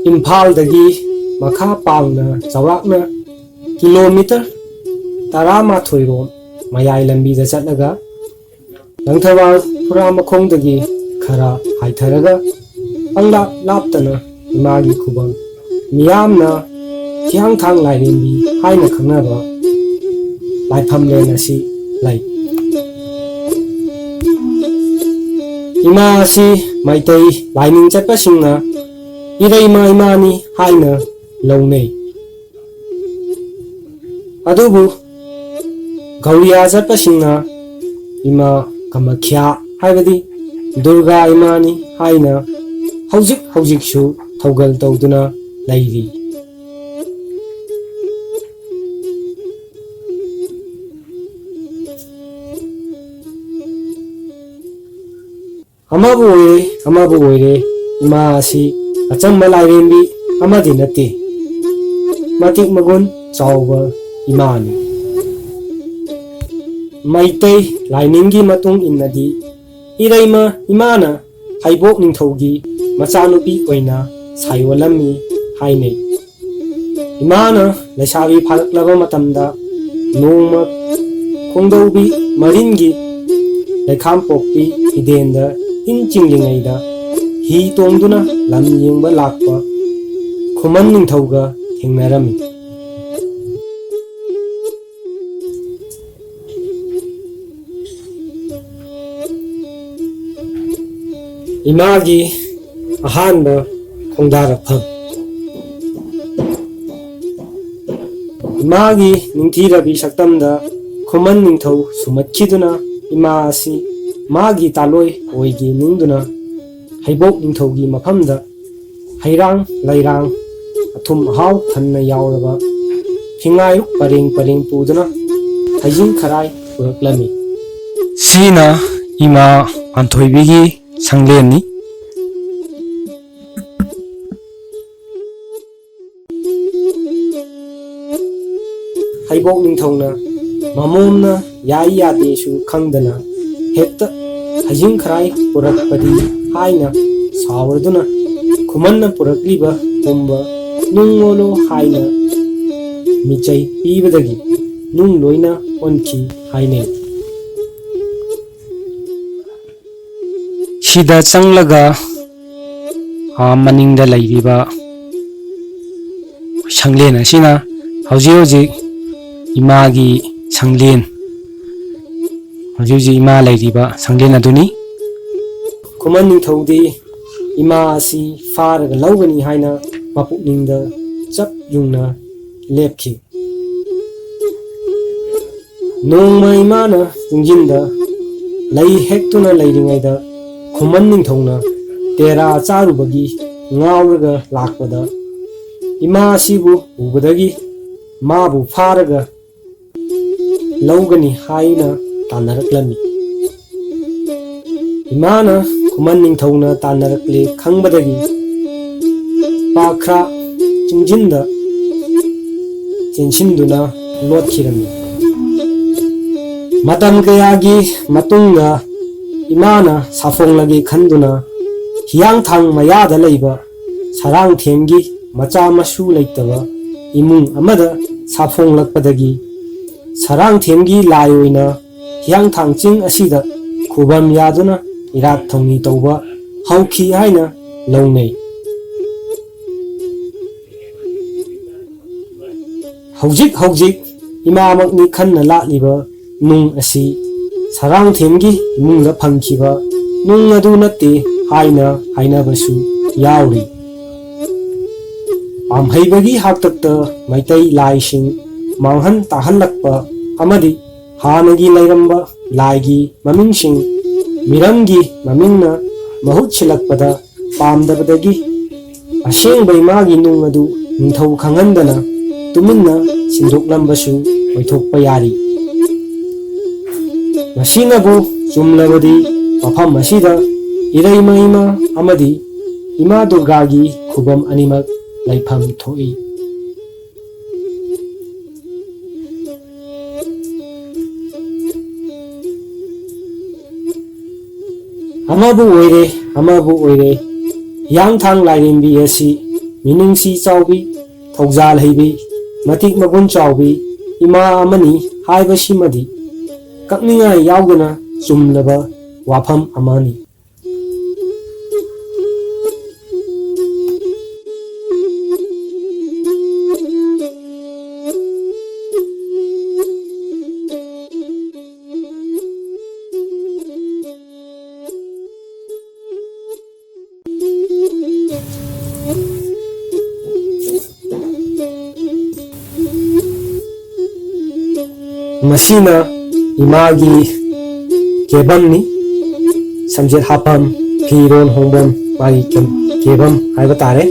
इम्फालदगी मखा पांगना चौराकना किलोमीटर 12 रोम मयाई लंबी दा चटलगा लंगथवाल फुरा मखोंदगी खरा हाइथरगा पंगला लापतना इमागी खुबंग मियामना हियांगथांग लाइरेंबी हाइना खंगनाबा लाइफमलेन असी लाई इमा असी माइतै लाइनिंग चटपसिंगना इरैमा इमानी हाइना लौनै अदुबु गौरिया चटपसिंगना इमा कामाख्या हाइबदी दुर्गा इमानी हाइना हौजिक हौजिकसु थौगल तौदुना लैरी अमाबु ओइरे इमा असी अचंबा लाइरेंबी अमदि नते मतिक मगुन चावबा इमानी मैतै लाइनिंगी मतुंग इन्नदी इरैमा इमाना हाइबोक निंथौगी मचानुपी ओइना साइवलम्मी हाइनै इमाना लैसाबी फारक्लबा मतमदा नोंमा खोंदौबी मरिनगी लैखाम पोक्पी हिदेंदा इन चिंगलिंगैदा ही तोंदुना लम येंबा लाकपा खुमन निंथौगा थेंगनारमी इमागी अहानबा खोंदारफम इमागी निंथीरबी सक्तमदा खुमन निंथौ सुमतखिदुना इमा असी मागी तालोय ओइगी निंदुना हैबोक निंथौगी मफमदा हैरांग लैरांग अथुम हाव थन्ना यावरबा फिंगाय परेंग परेंग पुदुना हैजिंग खराय पुरक्लमी सीना इमा पांथोइबिगी संगलेनी हैबोक निंथौना ममोमना याई यादेसु खंगदना हेक्ता हजिंग खराय पुरकपदी हाइना सावरदुना खुमन्ना पुरकलिबा पुंबा नुंगोलो हाइना मिचै पीबदगी नुंग लोइना ओनखी हाइनै सिदा चंगलगा मनिंगदा लैरिबा संगलेन असिना हौजी हौजी इमागी संगलेन हौजी इमा लैरिबा संगलेन अदुनी खुमन निंथौदी इमा असी फारगा लौगनी हाइना मपुकनिंगदा चप युंगना लेपखि नोंमा इमाना इंजिनदा लई हेक्तुना लैरिङैदा खुमन निंथौना तेरा चारुबगी ngaurga lakpada ima asibu ubadagi mabu faraga laugani haina tanaraklami imana खुमन निंथौना तानरकले खंगबदगी पाखरा चिंजिंदा चेंसिंदुना लोटखिरमी मतम कयागी मतुंगा इमाना साफोंलगी खंदुना हियांगथांग मयादा लैबा सरांग थेंगी मचा मसु लैतबा इमुंग अमदा साफोंलकपदगी सरांग थेंगी लायोइना हियांगथांग चिंग असिदा खुबम यादुना इराक थौनी तौबा हौखी हाइना लौनै हौजिक हौजिक इमामकनी खन्ना लालिबा नुंग असी सरांग थेंगी इमुंगदा फंखिबा नुंग अदु नत्ते हाइना हाइनाबसु याउरी पामहैबगी हाक्तक्ता मैतै लाइसिंग मांगहन ताहल्लकपा अमदि हानगी लैरंबा लाइगी ममिंगसिंग मिरंगी ममिंगना महुत सिलकपदा पामदबदगी असेंगबै मागी नुंग अदु निंथौ खंगंदना तुमिन्ना सिंदोकलंबसु ओइथोकपा यारी मसीनबु चुमलबदी मफम असिदा इरैमा इमा अमदि इमा दुर्गागी खुबम अनिमक लैफम थोई अमाबु ओइरे यांगथांग लाइरेंबी असि ꯃꯤꯅꯨꯡꯁꯤ ꯆꯥꯎꯕꯤ ꯊꯧꯖꯥꯜ ꯍꯩꯕꯤ ꯃꯇꯤꯛ ꯃꯒꯨꯟ ꯆꯥꯎꯕꯤ ꯏꯃꯥ ꯑꯃꯅꯤ ꯍꯥꯏꯕꯁꯤꯃꯗꯤ ꯀꯛꯅꯤꯡꯉꯥꯏ ꯌꯥꯎꯗꯅ ꯆꯨꯝꯂꯕ ꯋꯥꯐꯝ ꯑꯃꯅꯤ꯫ ꯃꯁꯤꯅ ꯏꯃꯥꯒꯤ ꯀꯦꯕꯝꯅꯤ, ꯁꯝꯖꯦꯠ ꯍꯥꯞꯐꯝ, ꯐꯤꯔꯣꯜ ꯍꯣꯡꯐꯝ, ꯃꯥꯒꯤ ꯀꯦꯕꯝ ꯍꯥꯏꯕ ꯇꯥꯔꯦ꯫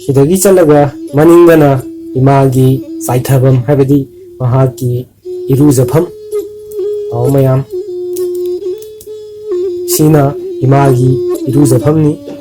ꯁꯤꯗꯒꯤ ꯆꯠꯂꯒ ꯃꯅꯤꯡꯗꯅ ꯏꯃꯥꯒꯤ ꯆꯥꯏꯊꯐꯝ ꯍꯥꯏꯕꯗꯤ ꯃꯍꯥꯛꯀꯤ ꯏꯔꯨꯖꯐꯝ ꯃꯌꯥꯝ ꯁꯤꯅ ꯏꯃꯥꯒꯤ ꯏꯔꯨꯖꯐꯝꯅꯤ꯫